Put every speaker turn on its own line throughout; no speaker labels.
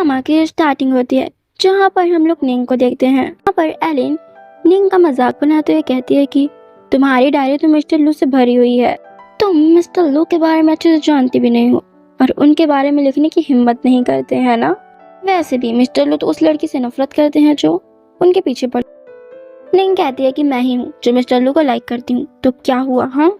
Drama की starting होती है जहाँ पर हम लोग निंग को देखते हैं। यहाँ पर एलिन निंग का मजाक बनाते हुए कहती है कि तुम्हारी डायरी तो मिस्टर लू से भरी हुई है, तुम मिस्टर लू के बारे में अच्छे से जानती भी नहीं हो और उनके बारे में लिखने की हिम्मत नहीं करते हैं ना। वैसे भी मिस्टर लू तो उस लड़की से नफरत करते हैं जो उनके पीछे पड़। निंग कहती है कि मैं ही हूँ जो मिस्टर लू को लाइक करती हूँ, तो क्या हुआ। हाँ,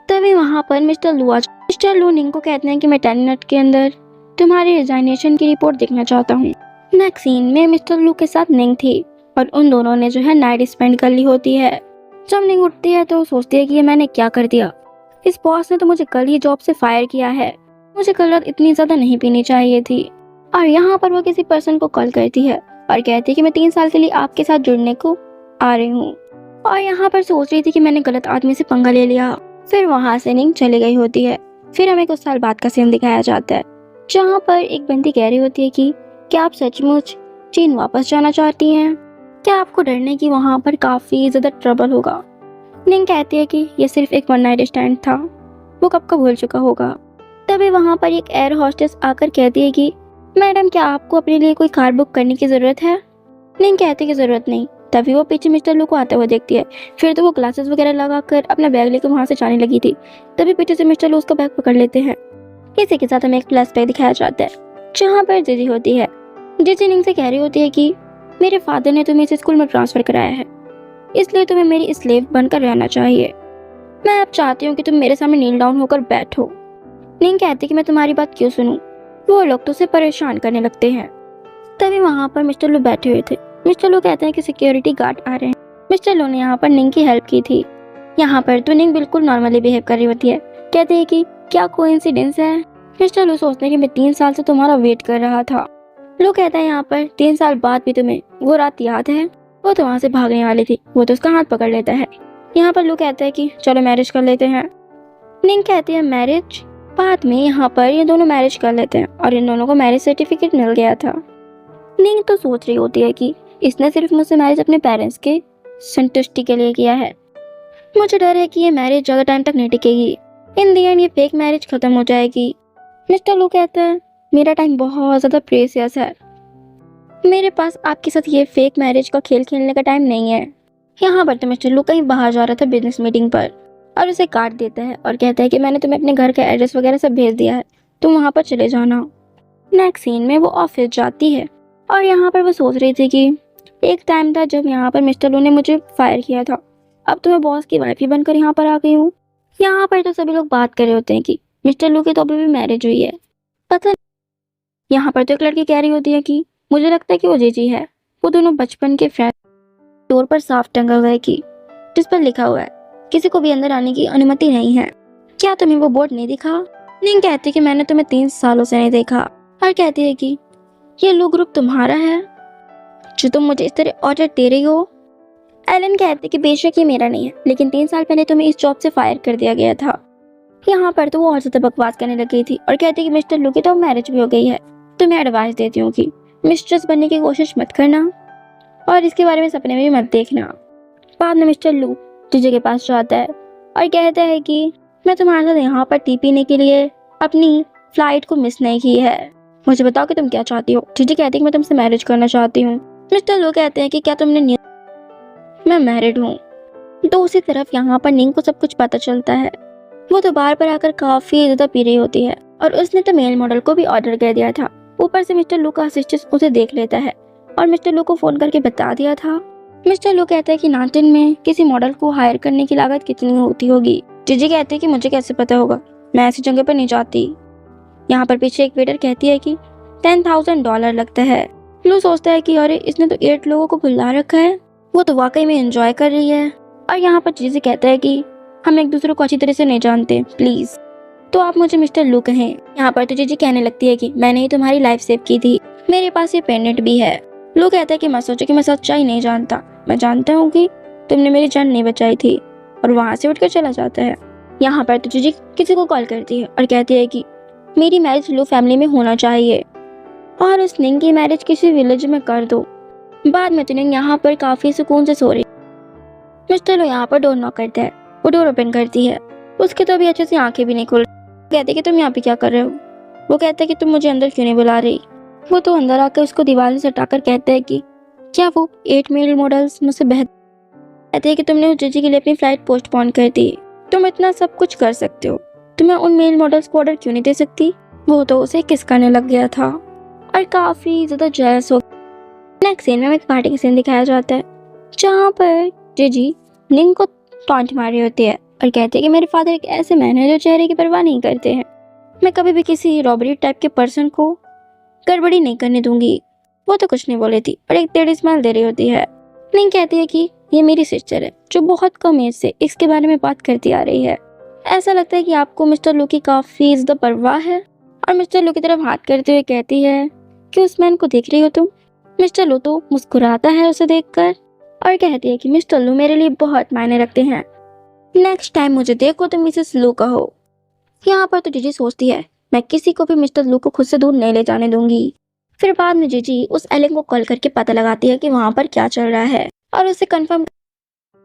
तभी वहाँ पर मिस्टर लू निंग को कहते हैं कि मैं 10 मिनट के अंदर तुम्हारी रिजाइनेशन की रिपोर्ट देखना चाहता हूँ। नेक्स्ट सीन में मिस्टर लू के साथ निंग थी और उन दोनों ने जो है नाइट स्पेंड कर ली होती है। जब निंग उठती है तो सोचती है कि ये मैंने क्या कर दिया, इस बॉस ने तो मुझे कल ही जॉब से फायर किया है, मुझे कल रात इतनी ज्यादा नहीं पीनी चाहिए थी। और यहाँ पर वो किसी पर्सन को कॉल करती है और कहती है कि मैं 3 साल के लिए आपके साथ जुड़ने को आ रही हूँ, और यहाँ पर सोच रही थी कि मैंने गलत आदमी से पंगा ले लिया। फिर वहाँ से निंग चली गई होती है। फिर हमें कुछ साल बाद का सीन दिखाया जाता है जहाँ पर एक बंदी कह रही होती है कि क्या आप सचमुच चीन वापस जाना चाहती हैं, क्या आपको डरने की वहाँ पर काफी ज्यादा ट्रबल होगा। निंग कहती है कि ये सिर्फ एक 1 नाइट स्टैंड था, वो कब का भूल चुका होगा। तभी वहाँ पर एक एयर होस्टेस आकर कहती है कि मैडम क्या आपको अपने लिए कोई कार बुक करने की जरूरत है। निंग कहती है कि जरूरत नहीं। तभी वो पीछे मिस्टर लू को आते हुए देखती है। फिर तो वो ग्लासेस वगैरह लगाकर अपना बैग लेकर वहाँ से जाने लगी थी। तभी पीछे से मिस्टर लू उसका बैग पकड़ लेते हैं। इसी के साथ हमें एक फ्लैशबैक दिखाया जाता है जहाँ पर जीजी होती है। जीजी निंग से कह रही होती है कि मेरे फादर ने तुम्हें इस स्कूल में ट्रांसफर कराया है, इसलिए तुम्हें मेरी स्लेव बनकर रहना चाहिए। मैं अब चाहती हूँ कि तुम मेरे सामने नील डाउन होकर बैठो। निंग कहती कि मैं तुम्हारी बात क्यों सुनूं, वो लोग तो उसे परेशान करने लगते हैं। तभी वहाँ पर मिस्टर लू बैठे हुए थे। मिस्टर लू कहते हैं कि सिक्योरिटी गार्ड आ रहे हैं। मिस्टर लू ने यहाँ पर निंग की हेल्प की थी। यहाँ पर तो निंग बिल्कुल नॉर्मली बिहेव कर रही होती है। कहते हैं कि क्या कोइंसिडेंस है। मिस्टर लू सोचते हैं कि मैं 3 साल से तुम्हारा वेट कर रहा था। लू कहता है यहाँ पर 3 साल बाद भी तुम्हें वो रात याद है, वो तो वहाँ से भागने वाली थी, वो तो उसका हाथ पकड़ लेता है। यहाँ पर लू कहता है कि चलो मैरिज कर लेते हैं। निंग कहती है मैरिज। बाद में यहाँ पर ये दोनों मैरिज कर लेते हैं और इन दोनों को मैरिज सर्टिफिकेट मिल गया था। निंग तो सोच रही होती है कि इसने सिर्फ मुझसे मैरिज अपने पेरेंट्स के संतुष्टि के लिए किया है, मुझे डर है कि ये मैरिज ज्यादा टाइम तक नहीं टिकेगी, इन दी एंड ये फेक मैरिज खत्म हो जाएगी। मिस्टर लू कहता है मेरा टाइम बहुत ज्यादा प्रेशियस है, मेरे पास आपके साथ ये फेक मैरिज का खेल खेलने का टाइम नहीं है। यहाँ पर तो मिस्टर लू कहीं बाहर जा रहा था बिजनेस मीटिंग पर और उसे काट देता है और कहता है कि मैंने तुम्हें अपने घर का एड्रेस वगैरह सब भेज दिया है, तुम वहाँ पर चले जाना। नेक्स्ट सीन में वो ऑफिस जाती है और यहाँ पर वो सोच रही थी कि एक टाइम था जब यहाँ पर मिस्टर लू ने मुझे फायर किया था, अब तो मैं बॉस की वाइफ ही बनकर यहाँ पर आ गई हूँ। यहाँ पर तो सभी लोग बात कर रहे होते हैं कि मिस्टर लू की तो अभी भी मैरिज हुई है, पता नहीं। यहाँ पर तो एक लड़की कह रही होती है कि मुझे लगता है कि वो जीजी है, वो दोनों बचपन के फ्रेंड। डोर पर साफ टंगा हुआ है कि जिस पर लिखा हुआ है किसी को भी अंदर आने की अनुमति नहीं है, क्या तुम्हें वो बोर्ड नहीं दिखा। निंग कहती कि मैंने तुम्हें 3 सालों से नहीं देखा और कहती है कि ये लू ग्रुप तुम्हारा है जो तुम मुझे इस तरह ऑर्डर दे रही हो। एलन कहती कि बेशक ये मेरा नहीं है, लेकिन 3 साल पहले तुम्हें इस जॉब से फायर कर दिया गया था। यहाँ पर तो वो और ज्यादा बकवास करने लग गई थी और कहती कि मिस्टर लू की तो मैरिज भी हो गई है, तुम्हें एडवाइस देती हूँ कि मिस्ट्रेस बनने की कोशिश मत करना और इसके बारे में सपने में भी मत देखना। बाद में मिस्टर लू जीजी के पास जाता है और कहता है कि मैं तुम्हारे साथ यहाँ पर टी पीने के लिए अपनी फ्लाइट को मिस नहीं की है, मुझे बताओ कि तुम क्या चाहती हो। जीजी कहती है कि मैं तुमसे मैरिज करना चाहती हूँ। मिस्टर लू कहते हैं कि क्या तुमने मैं मैरिड हूँ। दूसरी तरफ यहाँ पर निंग को सब कुछ पता चलता है। वो तो बार बार आकर काफी ज्यादा पी रही होती है और उसने तो मेल मॉडल को भी ऑर्डर कर दिया था। ऊपर से मिस्टर लू का असिस्टेंट उसे देख लेता है और मिस्टर लू को फोन करके बता दिया था। मिस्टर लू कहता है कि नाटिन में किसी मॉडल को हायर करने की लागत कितनी होती होगी। जीजी कहती है कि मुझे कैसे पता होगा, मैं ऐसी जगह पर नहीं जाती। यहाँ पर पीछे एक वेटर कहती है कि $10,000 लगता है। लू सोचता है कि अरे इसने तो 8 लोगों को बुला रखा है, वो तो वाकई में एंजॉय कर रही है। और यहाँ पर जीजी कहता है कि हम एक दूसरे को अच्छी तरह से नहीं जानते, प्लीज तो आप मुझे मिस्टर लू कहें। यहाँ पर तो जीजी कहने लगती है कि मैंने ही तुम्हारी लाइफ सेव की थी, मेरे पास ये पेंडेंट भी है। लू कहता है कि मत सोचो कि मैं सच्चाई नहीं जानता, मैं जानता हूँ कि तुमने मेरी जान नहीं बचाई थी, और वहाँ से उठकर चला जाता है। यहाँ पर तो जीजी किसी को कॉल करती है और कहती है कि मेरी मैरिज लू फैमिली में होना चाहिए और उस निंग की मैरिज किसी विलेज में कर दो। बाद में तो निंग यहाँ पर काफी सुकून से सो रही। मिस्टर लू यहाँ पर डोर नॉक करता है, वो डोर ओपन करती है, उसके तो अभी अच्छे से आंखें भी नहीं खुल। कहते कि तुम यहाँ पे क्या कर रहे हो। वो कहता है कि तुम मुझे अंदर क्यों नहीं बुला रही। वो तो अंदर आकर उसको दीवार से हटाकर कहता है कि क्या वो 8 मेल मॉडल्स मुझसे बेहतर? कहते हैं कि तुमने उस जीजी के लिए अपनी फ्लाइट पोस्टपोन कर दी। तुम इतना सब कुछ कर सकते हो, तुम्हें उन मेल मॉडल्स को ऑर्डर क्यों नहीं दे सकती? वो तो उसे किस करने लग गया था और काफी ज्यादा जेलस हो। नेक्स्ट सीन में एक पार्टी का सीन दिखाया जाता है जहाँ पर जीजी निंग को टॉन्ट मार रही होती है और कहती है कि मेरे फादर एक ऐसे मैन है जो चेहरे की परवाह नहीं करते हैं। मैं कभी भी किसी रॉबरी टाइप के पर्सन को गड़बड़ी नहीं करने दूंगी। वो तो कुछ नहीं बोली थी और एक टेढ़ी स्माइल दे रही होती है। निंग कहती है कि ये मेरी सिस्टर है जो बहुत कम एज से इसके बारे में बात करती आ रही है। ऐसा लगता है कि आपको मिस्टर लू की काफी ज्यादा परवाह है। और मिस्टर लू की तरफ हाथ करते हुए कहती है कि उस मैन को देख रही हो तुम? मिस्टर लू तो मुस्कुराता है उसे देखकर और कहती है कि मिस्टर लू मेरे लिए बहुत मायने रखते हैं। नेक्स्ट टाइम मुझे देखो तो मिसेस लू कहो। यहाँ पर तो जीजी सोचती है मैं किसी को भी मिस्टर लू को खुद से दूर नहीं ले जाने दूंगी। फिर बाद में जीजी उस एलेन को कॉल करके पता लगाती है कि वहाँ पर क्या चल रहा है और उसे कंफर्म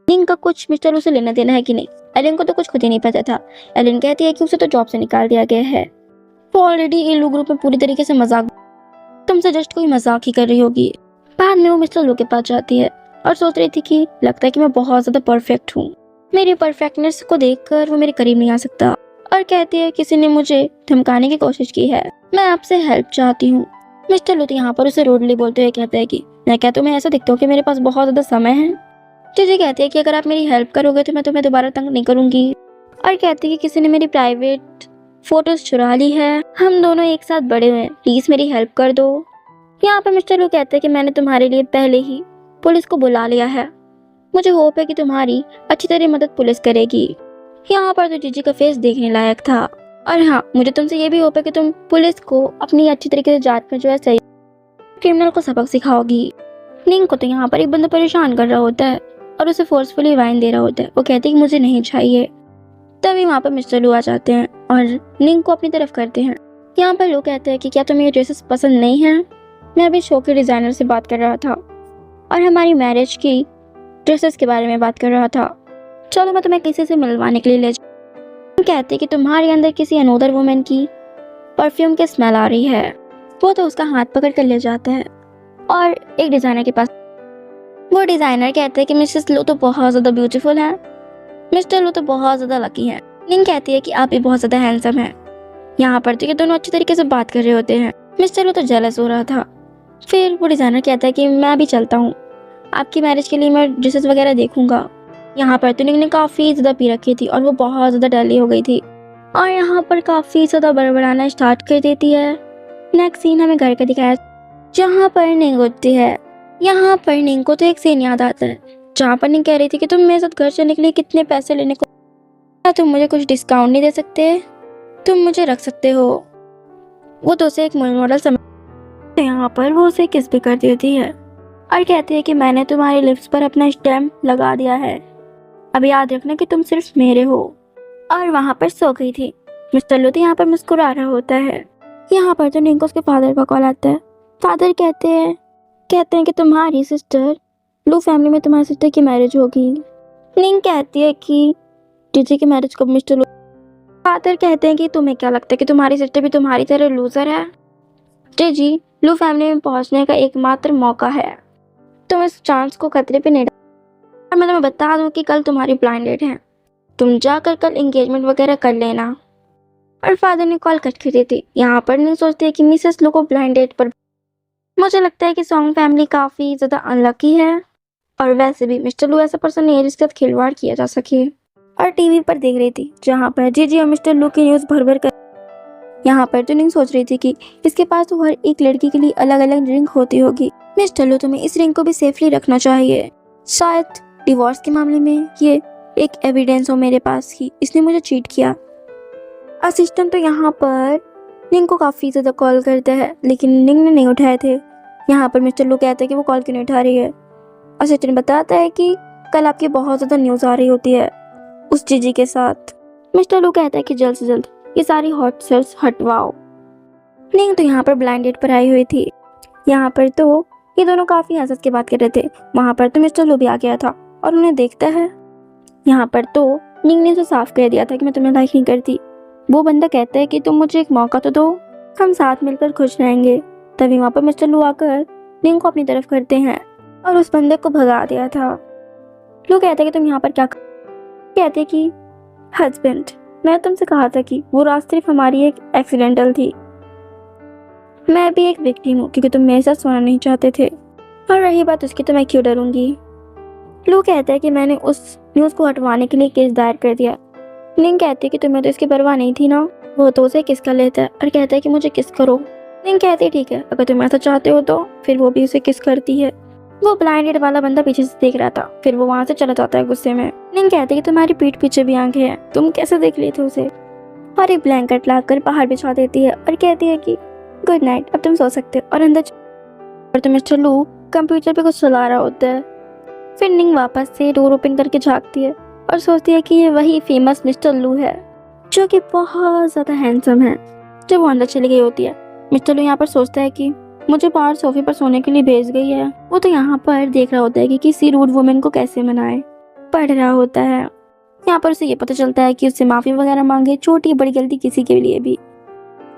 निंग का कुछ मिस्टर लू से लेना देना है कि नहीं। एलेन को तो कुछ खुद ही नहीं पता था। एलेन कहती है कि उसे तो जॉब से निकाल दिया गया है। वो ऑलरेडी ये लू ग्रुप में पूरी तरीके से मजाक, तुमसे जस्ट कोई मजाक ही कर रही होगी। बाद में वो मिस्टर लू के पास जाती है और सोच रही थी कि लगता है कि मैं बहुत ज्यादा परफेक्ट हूँ। मेरी परफेक्टनेस को देखकर वो मेरे करीब नहीं आ सकता और कहती है किसी ने मुझे धमकाने की कोशिश की है, मैं आपसे हेल्प चाहती हूँ। मिस्टर लू यहाँ पर उसे रूडली बोलते हुए कहते हैं कि मैं क्या तुम्हें ऐसा दिखता हूँ कि मेरे पास बहुत ज्यादा समय है? जीजी कहती है कि अगर आप मेरी हेल्प करोगे तो मैं तुम्हें दोबारा तंग नहीं करूंगी और कहती है कि किसी ने मेरी प्राइवेट फोटोज चुरा ली है, हम दोनों एक साथ बड़े हुए हैं, प्लीज मेरी हेल्प कर दो। यहाँ पर मिस्टर लू कहते हैं कि मैंने तुम्हारे लिए पहले ही पुलिस को बुला लिया है, मुझे होप है कि तुम्हारी अच्छी तरह मदद पुलिस करेगी। यहाँ पर तो जीजी का फेस देखने लायक था और हाँ मुझे तुमसे ये भी होप है कि तुम पुलिस को अपनी अच्छी तरीके से जांच में जो है सही क्रिमिनल को सबक सिखाओगी। निंग को तो यहाँ पर एक बंदा परेशान कर रहा होता है और उसे फोर्सफुली वाइन दे रहा होता है। वो कहती है कि मुझे नहीं चाहिए। तभी वहाँ पर मिस्टर लू आ जाते हैं और निंग को अपनी तरफ करते हैं। यहाँ पर लोग कहते हैं कि क्या तुम्हें ये ड्रेसेस पसंद नहीं है? मैं अभी शो के डिजाइनर से बात कर रहा था और हमारी मैरिज की ड्रेसेस के बारे में बात कर रहा था, चलो मैं तुम्हें किसी से मिलवाने के लिए ले जाऊँ। कहते कि तुम्हारे अंदर किसी अनोदर वुमेन की परफ्यूम की स्मेल आ रही है। वो तो उसका हाथ पकड़ कर ले जाता है और एक डिजाइनर के पास। वो डिजाइनर कहते हैं कि मिसेस लू तो बहुत ज्यादा ब्यूटीफुल है, मिस्टर लू तो बहुत ज्यादा लकी है। निंग कहती है कि आप भी बहुत ज्यादा हैंडसम हैं। यहाँ पर तो ये दोनों अच्छी तरीके से बात कर रहे होते हैं। मिस्टर लू तो जेलस हो रहा था। फिर वो डिजाइनर कहता है कि मैं भी चलता हूँ, आपकी मैरिज के लिए मैं ड्रेसेस वगैरह देखूंगा। यहाँ पर तो निंग ने काफी ज्यादा पी रखी थी और वो बहुत ज्यादा डरली हो गई थी और यहाँ पर काफी ज्यादा बड़बड़ाना स्टार्ट कर देती है। नेक्स्ट सीन हमें घर का दिखाया जहाँ पर निंग उठती है। यहाँ पर निंग को तो एक सीन याद आता है जहाँ पर निंग कह रही थी कि तुम मेरे साथ घर चलने के लिए कितने पैसे लेने को, क्या तुम मुझे कुछ डिस्काउंट नहीं दे सकते? तुम मुझे रख सकते हो। वो तो उसे एक मॉडल समझ, यहाँ पर वो उसे किस भी कर देती है और कहती है कि मैंने तुम्हारे लिप्स पर अपना स्टैम्प लगा दिया है, अब याद रखना कि तुम सिर्फ मेरे हो। और वहाँ पर सो गई थी। मिस्टर लू यहाँ पर मुस्कुरा रहा होता है। यहाँ पर तो निंग को उसके फादर का कॉल आता है। फादर कहते हैं कि तुम्हारी सिस्टर लू फैमिली में तुम्हारी सिस्टर की मैरिज होगी। निंग कहती है कि जीजी की मैरिज कब मिस्टर लू। फादर कहते हैं कि तुम्हें क्या लगता है कि तुम्हारी सिस्टर भी तुम्हारी तरह लूजर है? जीजी लू फैमिली में पहुंचने का एकमात्र मौका है, तुम इस चांस को खतरे पे नहीं डाल। और मैं तुम्हें बता दूं कि कल तुम्हारी ब्लाइंड डेट है, तुम जाकर कल एंगेजमेंट वगैरह कर लेना। और फादर ने कॉल कट कर दी थी। यहाँ पर नहीं सोचते है कि मिसेस लू को ब्लाइंड डेट पर, मुझे लगता है कि सॉन्ग फैमिली काफी ज्यादा अनलकी है और वैसे भी मिस्टर लू ऐसा पर्सन नहीं है जिसके साथ खिलवाड़ किया जा सके। और टीवी पर देख रही थी जहाँ पर जीजी और मिस्टर लू की न्यूज भर भर कर। यहाँ पर तो नहीं सोच रही थी कि इसके पास तो हर एक लड़की के लिए अलग अलग रिंग होती होगी। मिस्टर लू तुम्हें इस रिंग को भी सेफली रखना चाहिए, शायद डिवोर्स के मामले में ये एक एविडेंस हो मेरे पास कि इसने मुझे चीट किया। असिस्टेंट तो यहाँ पर निंग को काफी ज्यादा कॉल करते हैं लेकिन निंग ने नहीं उठाए थे। यहाँ पर मिस्टर लू कहते हैं कि वो कॉल क्यों नहीं उठा रही है। असिस्टेंट बताता है कि कल आपकी बहुत ज्यादा न्यूज आ रही होती है उस जीजी के साथ। मिस्टर लू कहता है कि जल्द से जल्द ये सारी हॉट सेल्स हटवाओ। निंग तो यहाँ पर ब्लाइंड डेट पर आई हुई थी। यहाँ पर तो ये दोनों काफी हंस के बात कर रहे थे। वहाँ पर तो मिस्टर लू भी आ गया था और उन्हें देखता है। यहाँ पर तो निंग ने उसे साफ कह दिया था कि मैं तुम्हें लाइक नहीं करती। वो बंदा कहता है कि तुम मुझे एक मौका तो दो, हम साथ मिलकर खुश रहेंगे। तभी वहाँ पर मिस्टर लू आकर निंग को अपनी तरफ करते हैं और उस बंदे को भगा दिया था। लू कहते हैं कि तुम यहाँ पर क्या कहते कि हस्बैंड, मैं तुमसे कहा था कि वो रात सिर्फ हमारी एक एक्सीडेंटल थी। मैं भी एक विक्टिम हूँ क्योंकि तुम मेरे साथ सोना नहीं चाहते थे, और रही बात उसकी तो मैं क्यों डरूंगी। लू कहता है कि मैंने उस न्यूज़ को हटवाने के लिए केस दायर कर दिया। निंग कहती है कि तुम्हें तो इसकी परवाह नहीं थी ना, वो तो उसे किस कर लेता है और कहता है कि मुझे किस करो। निंग कहती है ठीक है, अगर तुम ऐसा चाहते हो तो फिर वो भी उसे किस करती है। वो ब्लाइंडेड वाला बंदा पीछे से देख रहा था, फिर वो वहाँ से चला जाता है गुस्से में। निंग कहती है कि तुम्हारी पीठ पीछे भी आंखें हैं, तुम कैसे देख लिए थे उसे, और एक ब्लैंकेट लाकर बाहर बिछा देती है और कहती है कि गुड नाइट, अब तुम सो सकते हो, और अंदर और तो मिस्टर लू कंप्यूटर पे कुछ चला रहा होता है। फिर निंग वापस से डोर ओपन करके झाँकती है और सोचती है कि ये वही फेमस मिस्टर लू है जो कि बहुत ज़्यादा हैंडसम है। जब वो अंदर चली गई होती है, मिस्टर लू यहाँ पर सोचता है कि मुझे बाहर सोफे पर सोने के लिए भेज गई है। वो तो यहाँ पर देख रहा होता है कि किसी रूड वुमेन को कैसे मनाए, पढ़ रहा होता है। यहाँ पर उसे ये पता चलता है कि उससे माफ़ी वगैरह मांगे, छोटी बड़ी गलती किसी के लिए भी,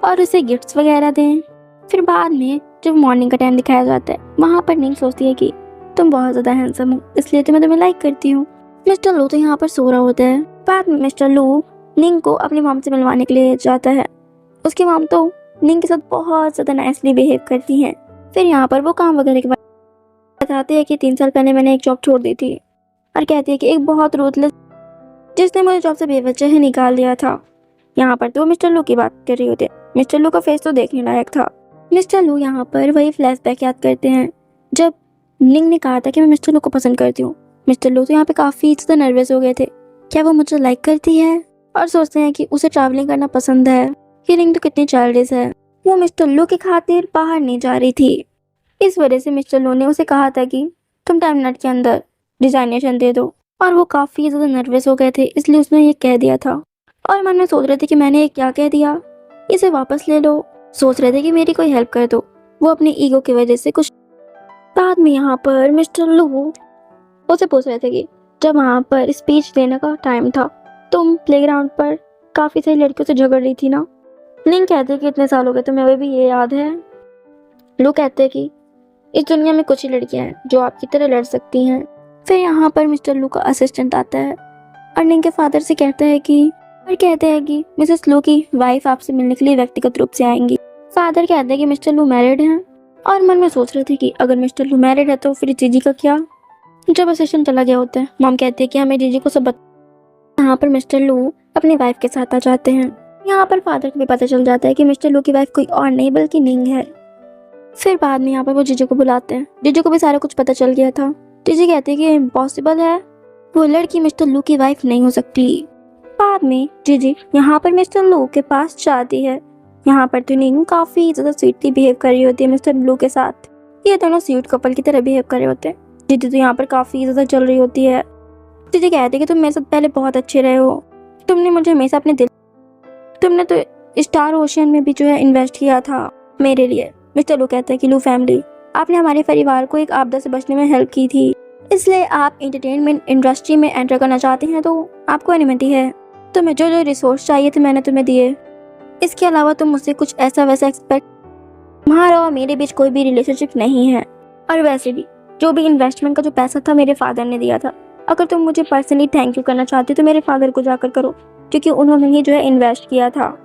और उसे गिफ्ट्स वगैरह दें। फिर बाद में जब मॉर्निंग का टाइम दिखाया जाता है, वहाँ पर निंग सोचती है कि तुम बहुत ज़्यादा हैंडसम हो, इसलिए तो मैं तुम्हें लाइक करती हूँ। मिस्टर लू तो यहाँ पर सो रहा होता है। बाद में मिस्टर लू निंग को अपनी मॉम से मिलवाने के लिए जाता है। उसकी मॉम तो निंग के साथ बहुत ज़्यादा नाइसली बिहेव करती हैं। फिर यहाँ पर वो काम वगैरह के बारे में बताते हैं कि 3 साल पहले मैंने एक जॉब छोड़ दी थी, और कहती है कि एक बहुत रूथलेस जिसने मुझे जॉब से बेवजह ही निकाल दिया था। यहाँ पर तो मिस्टर लू की बात कर रही होती है। मिस्टर लू का फेस तो देखने लायक था। मिस्टर लू यहाँ पर वही फ्लैशबैक याद करते हैं जब निंग ने कहा था कि मैं मिस्टर लू को पसंद करती हूँ। मिस्टर लू तो यहाँ पे काफ़ी ज़्यादा नर्वस हो गए थे, क्या वो मुझे लाइक करती है, और सोचते हैं कि उसे ट्रैवलिंग करना पसंद है। ये निंग तो कितनी चाइल्डिश है, वो मिस्टर लू की खातिर बाहर नहीं जा रही थी। इस वजह से मिस्टर लू ने उसे कहा था कि तुम टाइम मिनट के अंदर रिजाइनेशन दे दो, और वो काफ़ी ज़्यादा नर्वस हो गए थे, इसलिए उसने ये कह दिया था। और मन में सोच रहे थे कि मैंने ये क्या कह दिया, इसे वापस ले लो। सोच रहे थे कि मेरी कोई हेल्प कर दो, वो अपनी ईगो की वजह से कुछ। बाद में यहाँ पर मिस्टर लू उसे पूछ रहे थे कि जब वहाँ पर स्पीच देने का टाइम था, तुम प्लेग्राउंड पर काफ़ी सारी लड़कियों से झगड़ रही थी ना। निंग कहते कि इतने साल हो गए, तुम्हें अभी भी ये याद है। लू कहते कि इस दुनिया में कुछ ही लड़कियां हैं जो आपकी तरह लड़ सकती हैं। फिर यहाँ पर मिस्टर लू का असिस्टेंट आता है और निंग के फादर से कहता है कि मिसेस लू की वाइफ आपसे मिलने के लिए व्यक्तिगत रूप से आएंगी। फादर कहते हैं कि मिस्टर लू मैरिड हैं, और मन में सोच रहे थे कि अगर मिस्टर लू मैरिड है तो फिर जीजी का क्या। जब असिस्टेंट चला गया होता है, मॉम कहती है कि हमें जीजी को सब बता। यहाँ पर मिस्टर लू अपनी वाइफ के साथ आ जाते हैं। यहाँ पर फादर को भी पता चल जाता है कि मिस्टर लू की वाइफ कोई और नहीं बल्कि निंग है। फिर बाद में यहाँ पर वो जीजी को बुलाते हैं। जीजी को भी सारा कुछ पता चल गया था। जीजी कहती है कि इम्पॉसिबल है, वो लड़की मिस्टर लू की वाइफ नहीं हो सकती। बाद में जीजी यहाँ पर मिस्टर लू के पास जाती है। यहाँ पर तो निंग काफी ज्यादा स्वीटली बिहेव कर रही होती है मिस्टर लू के साथ। ये दोनों स्वीट कपल की तरह बिहेव कर रहे होते हैं। जीजी तो यहाँ पर काफी ज्यादा चल रही होती है। जीजी कहती है कि तुम मेरे साथ पहले बहुत अच्छे रहे हो, तुमने मुझे हमेशा अपने दिल, तुमने तो स्टार ओशियन में भी जो है इन्वेस्ट किया था मेरे लिए। मिस्टर लू कहता है कि लू फैमिली, आपने हमारे परिवार को एक आपदा से बचने में हेल्प की थी, इसलिए आप एंटरटेनमेंट इंडस्ट्री में एंटर करना चाहते हैं तो आपको अनुमति है। तुम्हें जो जो रिसोर्स चाहिए थे मैंने तुम्हें दिए, इसके अलावा तुम मुझसे कुछ ऐसा वैसा एक्सपेक्ट। तुम्हारा और मेरे बीच कोई भी रिलेशनशिप नहीं है, और वैसे भी जो भी इन्वेस्टमेंट का जो पैसा था मेरे फादर ने दिया था। अगर तुम मुझे पर्सनली थैंक यू करना चाहते तो मेरे फादर को जाकर करो, क्योंकि उन्होंने ही जो है इन्वेस्ट किया था।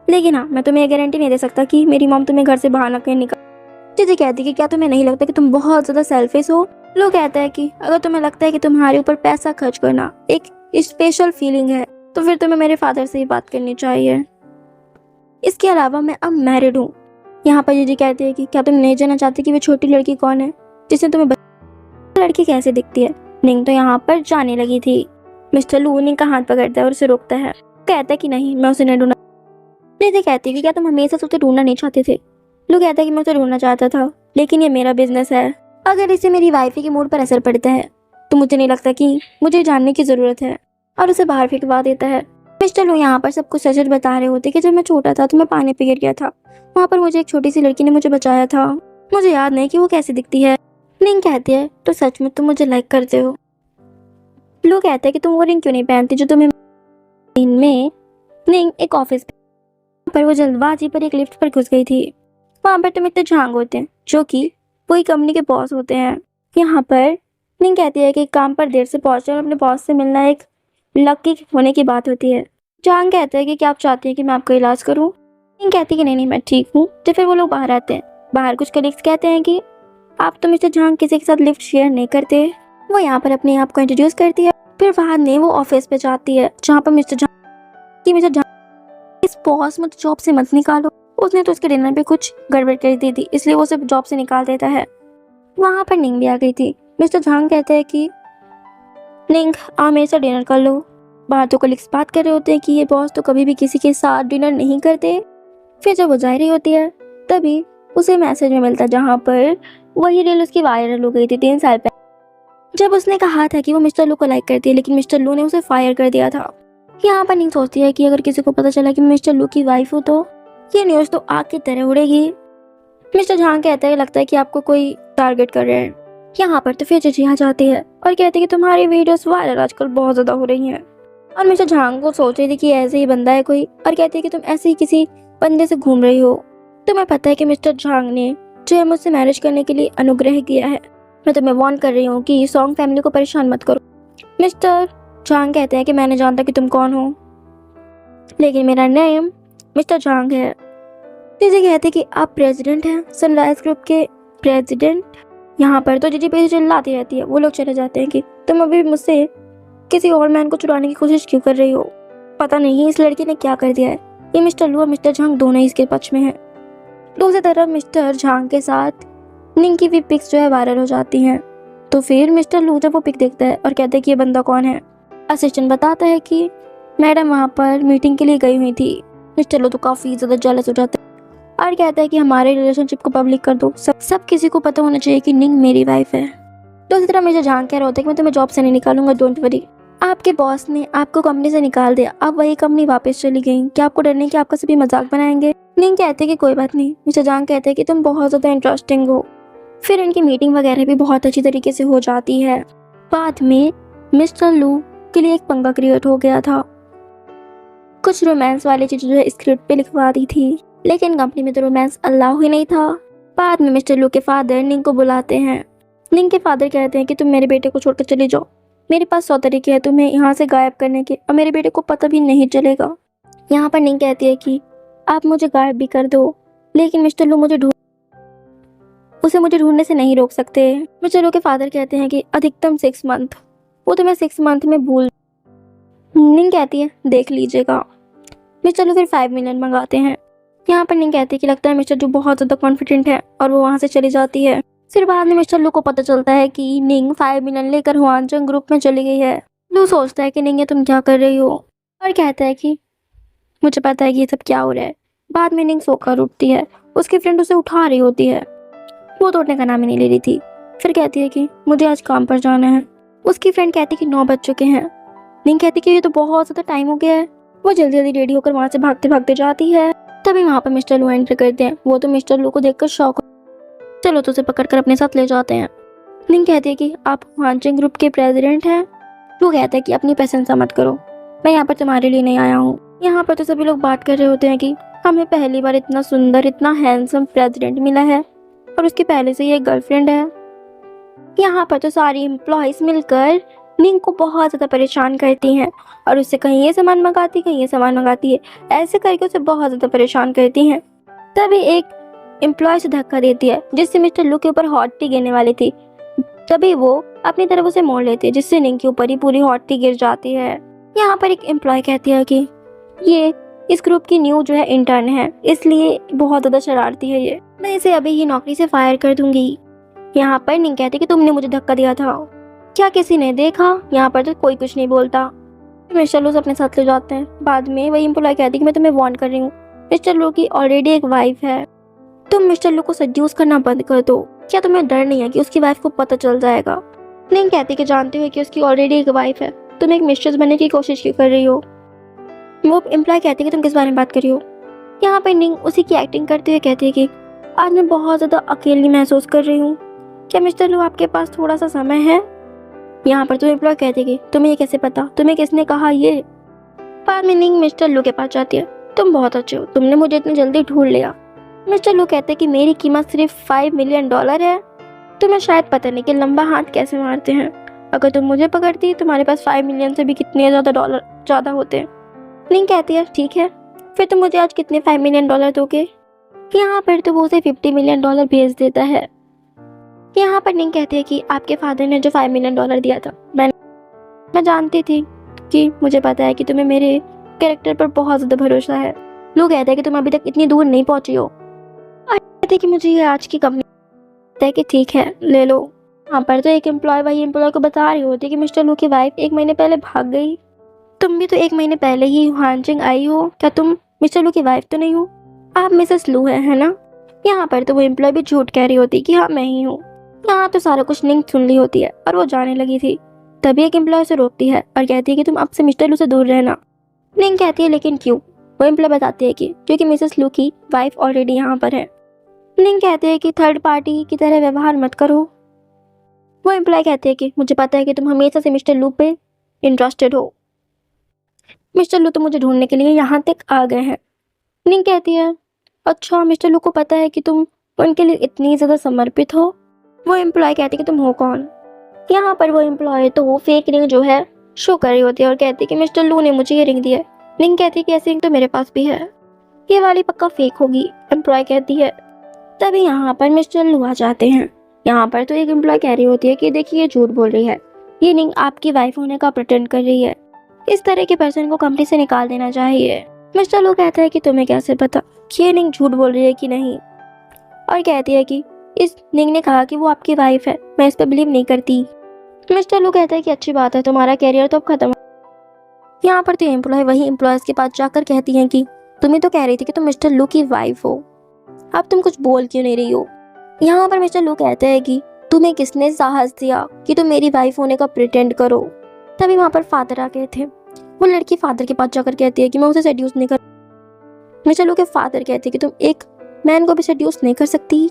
लेकिन हाँ, मैं तुम्हें गारंटी नहीं दे सकता कि मेरी मॉम तुम्हें घर से बाहर ना कहीं निकाल। जीजी कहती कि क्या तुम्हें नहीं लगता कि तुम बहुत ज़्यादा सेल्फिश हो। लोग कहता है कि अगर तुम्हें लगता है कि तुम्हारे ऊपर पैसा खर्च करना एक स्पेशल फीलिंग है तो फिर तुम्हें मेरे फादर से ही बात करनी चाहिए। इसके अलावा मैं अब मैरिड हूँ। यहाँ पर जीजी कहती है कि क्या तुम नहीं जानना चाहती कि वो छोटी लड़की कौन है जिसने तुम्हें लड़की कैसे दिखती है। निंग तो यहाँ पर जाने लगी थी। मिस्टर लू निंग का हाथ पकड़ता है और उसे रोकता है। कहता है कि नहीं, मैं उसे नहीं ढूंढना। जीजी कहती है कि क्या तुम हमेशा उसे ढूंढना नहीं चाहते थे। लू कहता है कि मैं उसे ढूंढना चाहता था, लेकिन ये मेरा बिजनेस है, अगर इससे मेरी वाइफी के मूड पर असर पड़ता है तो मुझे नहीं लगता कि मुझे जानने की जरूरत है, और उसे बाहर फेंकवा देता है। मिस्टर लू यहाँ पर सब कुछ सच बता रहे होते कि जब मैं छोटा था तो मैं पानी पे गिर गया था, वहाँ पर मुझे एक छोटी सी लड़की ने मुझे बचाया था, मुझे याद नहीं कि वो कैसी दिखती है। निंग कहती है तो सच में तुम मुझे लाइक करते हो। लू कहता है कि तुम वो रिंग क्यों नहीं पहनती जो तुम्हें में। निंग एक ऑफिस पर वो जल्दबाजी पर एक लिफ्ट पर घुस गई थी। वहाँ पर तो मिस्टर झांग होते हैं जो कि पूरी कंपनी के बॉस होते हैं। यहाँ पर निंग कहती है कि काम पर देर से पहुंचे और अपने बॉस से मिलना एक लकी होने की बात होती है। झांग कहता है कि क्या आप चाहते हैं कि मैं आपका इलाज करूं? निंग कहती है कि नहीं मैं ठीक हूँ। तो फिर वो लोग बाहर आते हैं। बाहर कुछ कलीग्स कहते हैं कि आप तो मिस्टर झांग किसी के साथ लिफ्ट शेयर नहीं करते। वो यहाँ पर अपने आप को इंट्रोड्यूस करती है। फिर बाद में वो ऑफिस पे जाती है जहाँ पर मिस्टर झांग इस बॉस मत जॉब से मत निकालो, उसने तो उसके डिनर पे कुछ गड़बड़ कर दी थी इसलिए वो उसे जॉब से निकाल देता है। वहाँ पर निंग भी आ गई थी। मिस्टर झांग कहते हैं कि निंग आप मेरे साथ डिनर कर लो। बाहर तो कलीग्स बात कर रहे होते हैं कि ये बॉस तो कभी भी किसी के साथ डिनर नहीं करते। फिर जब वो जा रही होती है तभी उसे मैसेज में मिलता है जहाँ पर वही रील उसकी वायरल हो गई थी 3 साल पहले, जब उसने कहा था कि वो मिस्टर लू को लाइक करती है लेकिन मिस्टर लू ने उसे फायर कर दिया था। यहाँ पर निंग सोचती है कि अगर किसी को पता चला कि मैं मिस्टर लू की वाइफ हूँ तो ये न्यूज़ तो आग की तरह उड़ेगी। मिस्टर झांग कहता है लगता है कि आपको कोई टारगेट कर रहे हैं। यहाँ पर तो फिर जीजी आ जाती है और कहती है कि तुम्हारी वीडियोस वायरल आजकल बहुत ज़्यादा हो रही हैं। और मिस्टर झांग को सोच रही थी कि ऐसे ही बंदा है कोई और कहती है कि तुम ऐसे ही किसी बंदे से घूम रही हो। तुम्हें पता है कि मिस्टर झांग ने जो है मुझसे मैरिज करने के लिए अनुग्रह किया है। मैं तुम्हें वार्न कर रही हूँ कि सॉन्ग फैमिली को परेशान मत करो। मिस्टर झांग कहते हैं कि मैं नहीं जानता कि तुम कौन हो लेकिन मेरा नेम मिस्टर झांग है। जीजी कहते हैं कि आप प्रेसिडेंट हैं, सनराइज ग्रुप के प्रेसिडेंट। यहाँ पर तो जीजी पे चिल्लाती रहती है। वो लोग चले जाते हैं कि तुम अभी मुझसे किसी और मैन को चुराने की कोशिश क्यों कर रही हो? पता नहीं इस लड़की ने क्या कर दिया है। ये मिस्टर लू और मिस्टर झांग दोनों ही इसके पक्ष में हैं। दूसरी तरफ मिस्टर झांग के साथ निंग की भी पिक्स जो है वायरल हो जाती हैं। तो फिर मिस्टर लू जब वो पिक देखता है और कहता है कि ये बंदा कौन है, असिस्टेंट बताता है कि मैडम वहाँ पर मीटिंग के लिए गई हुई थी। मिस्टर लू तो काफ़ी ज़्यादा जेलस हो जाता है और कहता है कि हमारे रिलेशनशिप को पब्लिक कर दो, सब किसी को पता होना चाहिए कि निंग मेरी वाइफ है। दूसरी तरफ मिस्टर झांग कह रहा होता है कि मैं तुम्हें जॉब से नहीं निकालूंगा, डोंट वरी। आपके बॉस ने आपको कंपनी से निकाल दिया, अब वही कंपनी वापस चली गई, क्या आपको डर नहीं कि आपका सभी मजाक बनाएंगे? निंग कहते कि कोई बात नहीं। मिस्टर झांग कहते हैं कि तुम बहुत ज़्यादा इंटरेस्टिंग हो। फिर इनकी मीटिंग वगैरह भी बहुत अच्छी तरीके से हो जाती है। बाद में मिस्टर लू के लिए एक पंगा क्रिएट हो गया था। कुछ रोमांस वाली चीज़ें जो है स्क्रिप्ट पे लिखवा दी थी लेकिन कंपनी में तो रोमांस अलाउ ही नहीं था। बाद में मिस्टर लू के फादर निंग को बुलाते हैं। निंग के फादर कहते हैं कि तुम मेरे बेटे को छोड़कर चली जाओ, मेरे पास 100 तरीके हैं तुम्हें यहाँ से गायब करने के और मेरे बेटे को पता भी नहीं चलेगा। यहाँ पर निंग कहती है कि आप मुझे गायब भी कर दो लेकिन मिस्टर लू मुझे ढूंढने से नहीं रोक सकते। मिस्टर लू के फादर कहते हैं कि अधिकतम 6 मंथ, वो तो मैं 6 मंथ में भूल। निंग कहती है देख लीजिएगा। मिस्टर लू फिर 5 मिलियन मंगाते हैं। यहाँ पर निंग कहती है कि लगता है मिस्टर लू बहुत ज़्यादा कॉन्फिडेंट है और वो वहाँ से चली जाती है। फिर बाद में मिस्टर लू को पता चलता है कि निंग 5 मिलियन लेकर हुआनचंग ग्रुप में चली गई है। लू सोचता है कि निंग ये तुम क्या कर रही हो और कहता है कि मुझे पता है कि ये सब क्या हो रहा है। बाद में निंग सोकर उठती है, उसकी फ्रेंड उसे उठा रही होती है, वो तो उठने का नाम ही नहीं ले रही थी। फिर कहती है कि मुझे आज काम पर जाना है। उसकी फ्रेंड कहती है कि 9 बज चुके हैं। निंग कहती है कि ये तो बहुत ज़्यादा टाइम हो गया है। वो जल्दी जल्दी रेडी होकर वहाँ से भागते भागते जाती है। तभी वहाँ पर मिस्टर लू एंटर करते हैं। वो तो मिस्टर लू को देखकर शॉक, चलो तो उसे पकड़कर अपने साथ ले जाते हैं। निंग कहती है कि आप हुआनचंग ग्रुप के प्रेसिडेंट हैं। वो कहता है कि अपनी प्रशंसा मत करो, मैं यहाँ पर तुम्हारे लिए नहीं आया हूँ। यहाँ पर तो सभी लोग बात कर रहे होते हैं कि हमें पहली बार इतना सुंदर इतना हैंडसम प्रेसिडेंट मिला है और उसकी पहले से ही एक गर्लफ्रेंड है। यहाँ पर तो सारी एम्प्लॉयज मिलकर निंग को बहुत ज़्यादा परेशान करती हैं और उससे कहीं ये सामान मंगाती कहीं ये सामान मंगाती है, ऐसे करके उसे बहुत ज़्यादा परेशान करती हैं। तभी एक एम्प्लॉय से धक्का देती है जिससे मिस्टर लू के ऊपर हॉट टी गिरने वाली थी। तभी वो अपनी तरफ उसे मोड़ लेती है जिससे निंग के ऊपर ही पूरी हॉट टी गिर जाती है। यहाँ पर एक एम्प्लॉय कहती है कि ये इस ग्रुप की न्यू जो है इंटर्न है, इसलिए बहुत ज़्यादा शरारती है ये, मैं इसे अभी ही नौकरी से फायर कर दूंगी। यहाँ पर निंग कहती है कि तुमने मुझे धक्का दिया था, क्या किसी ने देखा? यहाँ पर तो कोई कुछ नहीं बोलता। मिस्टर लू अपने साथ ले जाते हैं। बाद में वही एम्प्लॉय कहती है कि मैं तुम्हें वार्न कर रही हूँ, मिस्टर लू की ऑलरेडी एक वाइफ है, तुम मिस्टर लू को सड्यूस करना बंद कर दो। क्या तुम्हें डर नहीं है कि उसकी वाइफ को पता चल जाएगा? निंग कहती कि जानते हुए कि उसकी ऑलरेडी एक वाइफ है, तुम एक मिस्ट्रेस बनने की कोशिश क्यों कर रही हो? वो एम्प्लॉय कहती है कि तुम किस बारे में बात कर रही हो? यहाँ पर निंग उसी की एक्टिंग करते हुए कहती है कि आज मैं बहुत ज़्यादा अकेली महसूस कर रही हूँ, क्या मिस्टर लू आपके पास थोड़ा सा समय है? यहाँ पर तो एम्प्लॉय कहती है कि तुम्हें ये कैसे पता, तुम्हें किसने कहा ये? बाद में निंग मिस्टर लू के पास जाती है। तुम बहुत अच्छे हो, तुमने मुझे इतनी जल्दी ढूंढ लिया। मिस्टर लू कहते हैं कि मेरी कीमत सिर्फ $5 मिलियन है। तुम्हें शायद पता नहीं कि लंबा हाथ कैसे मारते हैं। अगर तुम मुझे पकड़ती तुम्हारे पास 5 मिलियन से भी कितने ज़्यादा डॉलर ज़्यादा होते। निंग कहती है ठीक है, फिर तुम मुझे आज कितने $5 मिलियन दोगे। यहाँ पर तो वो उसे $50 मिलियन भेज देता है। यहाँ पर निंग कहती है कि आपके फादर ने जो $5 मिलियन दिया था, मैं जानती थी कि मुझे पता है कि तुम्हें मेरे कैरेक्टर पर बहुत ज़्यादा भरोसा है। लोग कहते हैं कि तुम अभी तक इतनी दूर नहीं पहुंची हो। और कहते हैं कि मुझे ये आज की कंपनी है कि ठीक है ले लो। यहाँ पर तो एक एम्प्लॉय वही एम्प्लॉय को बता रही होती है कि मिस्टर लू की वाइफ 1 महीने पहले भाग गई। तुम भी तो 1 महीने पहले ही हानजिंग आई हो, क्या तुम मिस्टर लू की वाइफ तो नहीं हो? आप मिसेस लू है ना? यहाँ पर तो वो एम्प्लॉय भी झूठ कह रही होती है कि हाँ मैं ही हूँ। यहाँ तो सारा कुछ निंग सुन ली होती है और वो जाने लगी थी। तभी एक एम्प्लॉय से रोकती है और कहती है कि तुम अब से मिस्टर लू से दूर रहना। निंग कहती है लेकिन क्यों? वो एम्प्लॉय बताती है कि क्योंकि मिसेस लू की वाइफ ऑलरेडी यहाँ पर है। निंग कहते हैं कि थर्ड पार्टी की तरह व्यवहार मत करो। वो एम्प्लॉय कहते हैं कि मुझे पता है कि तुम हमेशा से मिस्टर लू पे इंटरेस्टेड हो। मिस्टर लू तो मुझे ढूंढने के लिए यहाँ तक आ गए हैं। निंग कहती है अच्छा, मिस्टर लू को पता है कि तुम उनके लिए इतनी ज़्यादा समर्पित हो। वो एम्प्लॉय कहती है कि तुम हो कौन? यहाँ पर वो एम्प्लॉय तो वो फेक रिंग जो है शो कर रही होती है और कहती है कि मिस्टर लू ने मुझे ये रिंग दी है। निंग कहती है कि ऐसी रिंग तो मेरे पास भी है, ये वाली पक्का फेक होगी। एम्प्लॉय कहती है। तभी यहाँ पर मिस्टर लू आ जाते हैं। यहाँ पर तो एक एम्प्लॉय कह रही होती है कि देखिए ये झूठ बोल रही है, ये निंग आपकी वाइफ होने का प्रिटेंड कर रही है। इस तरह के पर्सन को कंपनी से निकाल देना चाहिए। मिस्टर लू कहता है कि तुम्हें कैसे पता कि ये निंग झूठ बोल रही है कि नहीं, और कहती है कि इस निंग ने कहा कि वो आपकी वाइफ है, मैं इस पर बिलीव नहीं करती। मिस्टर लू कहता है कि अच्छी बात है, तुम्हारा कैरियर तो अब खत्म। यहाँ पर तो एम्प्लॉय वही एम्प्लॉयज के पास जाकर कहती हैं कि तुम्हें तो कह रही थी कि तुम मिस्टर लू की वाइफ हो, अब तुम कुछ बोल क्यों नहीं रही हो? यहाँ पर मिस्टर लू कहते हैं कि तुम्हें किसने साहस दिया कि तुम मेरी वाइफ होने का प्रिटेंड करो? तभी वहाँ पर फादर आ गए थे। वो लड़की फादर के पास जाकर कहती है कि मैं उसे सेड्यूस नहीं कर। मिस्टर लू के फादर कहते हैं कि तुम एक मैन को भी सेड्यूस नहीं कर सकती।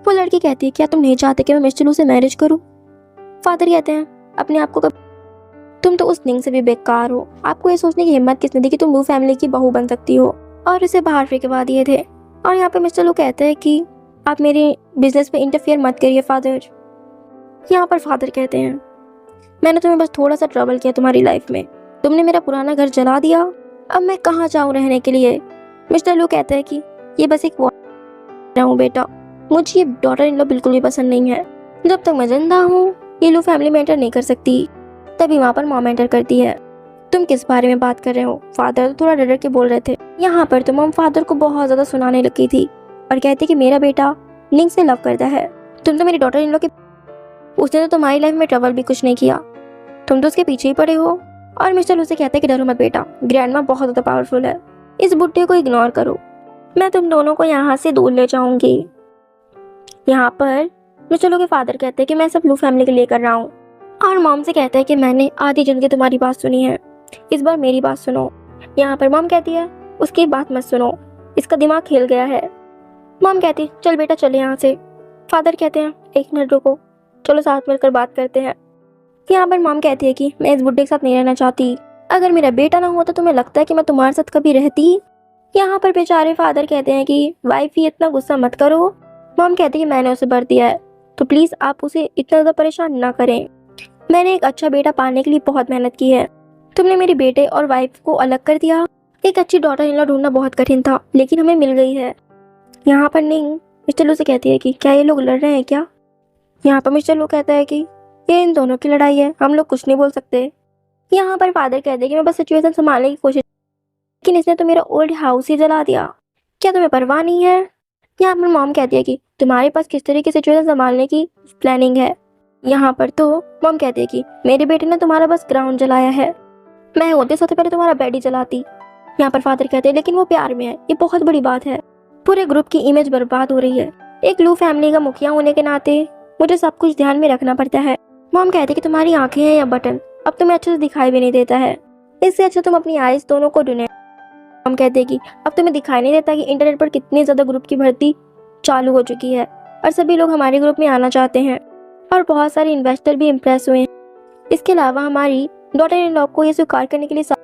वो लड़की कहती है क्या तुम नहीं चाहते कि मैं मिस्टर लू से मैरिज करूँ? फादर कहते हैं अपने आप को तुम तो उस निंग से भी बेकार हो, आपको ये सोचने की हिम्मत किसने दी कि तुम लू फैमिली की बहू बन सकती हो? और उसे बाहर फेंकवा दिए थे। और यहाँ पे मिस्टर लू कहते हैं कि आप मेरे बिजनेस में इंटरफेयर मत करिए फादर। यहाँ पर फादर कहते हैं मैंने तुम्हें बस थोड़ा सा ट्रबल किया तुम्हारी लाइफ में, तुमने मेरा पुराना घर जला दिया, अब मैं कहाँ जाऊँ रहने के लिए? मिस्टर लू कहते हैं कि ये बस एक हूँ बेटा, मुझे ये डॉटर इन लॉ बिल्कुल भी पसंद नहीं है। जब तक मैं जिंदा हूँ ये लू फैमिली में एंटर नहीं कर सकती। तभी वहाँ पर मॉम एंटर करती है। तुम किस बारे में बात कर रहे हो? फादर थोड़ा डर के बोल रहे थे। यहाँ पर तो मॉम फादर को बहुत ज्यादा सुनाने लगी थी और कहती कि मेरा बेटा निंग से लव करता है। तुम तो मेरी डॉटर इन लॉ के, उसने तो तुम्हारी लाइफ में ट्रबल भी कुछ नहीं किया, तुम तो उसके पीछे ही पड़े हो। और मिस्टर लू से कहते हैं कि डरो मत बेटा, ग्रैंडमा बहुत ज्यादा पावरफुल है, इस बुढ़े को इग्नोर करो, मैं तुम दोनों को यहाँ से दूर ले जाऊंगी। यहाँ पर मिस्टर लू के फादर कहते हैं कि मैं सब लू फैमिली के लिए कर रहा हूँ। और मॉम से कहता है कि मैंने आधी जिंदगी तुम्हारी बात सुनी है, इस बार मेरी बात सुनो। यहाँ पर मॉम कहती है उसकी बात मत सुनो, इसका दिमाग खेल गया है। मॉम कहती चल बेटा चले यहाँ से। फादर कहते हैं 1 मिनट रुको, चलो साथ मिलकर बात करते हैं। यहाँ पर मॉम कहती है कि मैं इस बुड्ढे के साथ नहीं रहना चाहती, अगर मेरा बेटा ना होता तो तुम्हें लगता है कि मैं तुम्हारे साथ कभी रहती? यहाँ पर बेचारे फादर कहते हैं कि वाइफ ही इतना गुस्सा मत करो। मॉम कहती है कि मैंने उसे भर दिया है तो प्लीज आप उसे इतना ज्यादा परेशान ना करें, मैंने एक अच्छा बेटा पाने के लिए बहुत मेहनत की है, तुमने मेरे बेटे और वाइफ को अलग कर दिया। एक अच्छी डॉटर इन लॉ ढूंढना बहुत कठिन था लेकिन हमें मिल गई है। यहाँ पर निंग मिस्टर लू से कहती है कि क्या ये लोग लड़ रहे हैं क्या? यहाँ पर मिस्टर लू कहता है कि ये इन दोनों की लड़ाई है, हम लोग कुछ नहीं बोल सकते। यहाँ पर फादर कहते हैं कि मैं बस सिचुएशन संभालने की कोशिश, लेकिन इसने तो मेरा ओल्ड हाउस ही जला दिया, क्या तुम्हें परवाह नहीं है? यहाँ पर मॉम कहती है कि तुम्हारे पास किस तरह की सिचुएशन संभालने की प्लानिंग है? यहाँ पर तो मॉम कहती है कि मेरे बेटे ने तुम्हारा बस ग्राउंड जलाया है, मैं होते सबसे पहले तुम्हारा बेड ही जलाती। यहाँ पर फादर कहते हैं लेकिन वो प्यार में है, ये बहुत बड़ी बात है, पूरे ग्रुप की इमेज बर्बाद हो रही है, एक लू फैमिली का मुखिया होने के नाते मुझे सब कुछ ध्यान में रखना पड़ता है। मॉम कहती है कि तुम्हारी आंखें हैं या बटन, अब तुम्हें अच्छे से दिखाई भी नहीं देता है, इससे अच्छा तुम अपनी आईज दोनों को ढूंढे। मॉम कहते हैं कि अब तुम्हें दिखाई नहीं देता कि इंटरनेट पर कितनी ज्यादा ग्रुप की भर्ती चालू हो चुकी है और सभी लोग हमारे ग्रुप में आना चाहते हैं और बहुत सारे इन्वेस्टर भी इम्प्रेस हुए हैं। इसके अलावा हमारी डॉटर इन लॉ को ये स्वीकार करने के लिए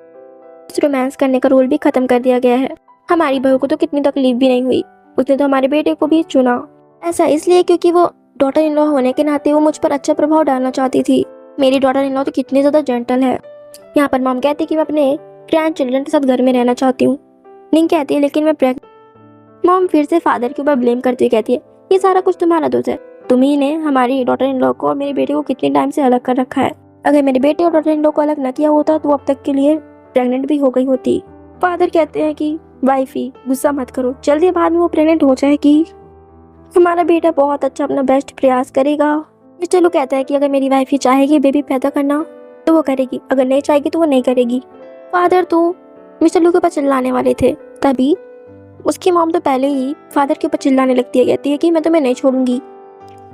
रोमांस करने का रूल भी खत्म कर दिया गया है। हमारी बहू को तो कितनी तकलीफ भी नहीं हुई, उसने तो हमारे बेटे को भी चुना। ऐसा इसलिए क्योंकि वो डॉटर इन लॉ होने के नाते वो मुझ पर अच्छा प्रभाव डालना चाहती थी। मेरी डॉटर इन लॉ तो कितनी ज़्यादा जेंटल है। यहाँ पर मॉम कहती है कि मैं अपने ग्रैंड चिल्ड्रन के साथ घर में रहना चाहती हूँ। निंग कहती है लेकिन मैं प्रेग्नेंट। मॉम फिर से फादर के ऊपर ब्लेम करती हुई कहती है ये सारा कुछ तुम्हारा दोष है। तुम्ही ने हमारी डॉटर इन लॉ को और मेरे बेटे को कितने टाइम से अलग कर रखा है। अगर मेरे बेटे और डॉटर इन लॉ को अलग न किया होता तो वो अब तक के लिए प्रेग्नेंट भी हो गई होती। फादर कहते हैं कि वाइफी गुस्सा मत करो, जल्दी बाद में वो प्रेग्नेंट हो जाएगी। हमारा बेटा बहुत अच्छा अपना बेस्ट प्रयास करेगा। मिस्टर लू कहता है कि अगर मेरी वाइफी चाहेगी बेबी पैदा करना तो वो करेगी, अगर नहीं चाहेगी तो वो नहीं करेगी। फादर तो मिस्टर लू के ऊपर चिल्लाने वाले थे, तभी उसकी मॉम तो पहले ही फादर के ऊपर चिल्लाने लगती है, कहती है कि मैं तुम्हें नहीं छोड़ूंगी।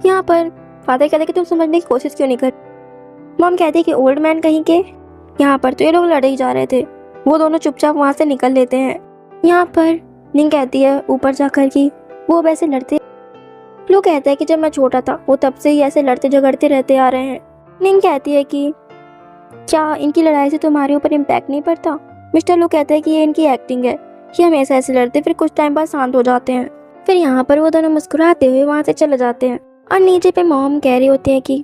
यहाँ पर फादर कहते हैं कि तुम समझने की कोशिश क्यों नहीं कर। मॉम कहती है कि ओल्ड मैन कहीं के। यहाँ पर तो ये लोग लड़े ही जा रहे थे, वो दोनों चुपचाप वहाँ से निकल लेते हैं। यहाँ पर निंग कहती है ऊपर जाकर कि वो अब ऐसे लड़ते। लू कहता है कि जब मैं छोटा था वो तब से ही ऐसे लड़ते झगड़ते रहते आ रहे हैं। निंग कहती है कि क्या इनकी लड़ाई से तुम्हारे ऊपर इम्पैक्ट नहीं पड़ता। मिस्टर लू कहता है कि ये इनकी एक्टिंग है कि हमेशा ऐसे लड़ते फिर कुछ टाइम बाद शांत हो जाते हैं। फिर यहाँ पर वो दोनों मुस्कुराते हुए वहाँ से चले जाते हैं और नीचे पे मॉम कह रही होती है कि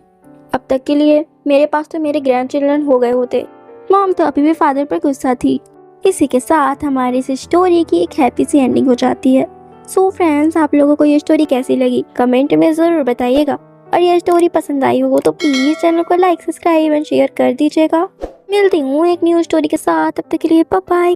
अब तक के लिए मेरे पास तो मेरे ग्रैंड चिल्ड्रन हो गए होते। मॉम तो अभी भी फादर पर गुस्सा थी। इसी के साथ हमारी इस स्टोरी की एक हैप्पी सी एंडिंग हो जाती है। सो फ्रेंड्स, आप लोगों को ये स्टोरी कैसी लगी कमेंट में ज़रूर बताइएगा, और ये स्टोरी पसंद आई हो तो प्लीज़ चैनल को लाइक सब्सक्राइब एंड शेयर कर दीजिएगा। मिलती हूँ एक न्यू स्टोरी के साथ, तब तक के लिए बाय बाय।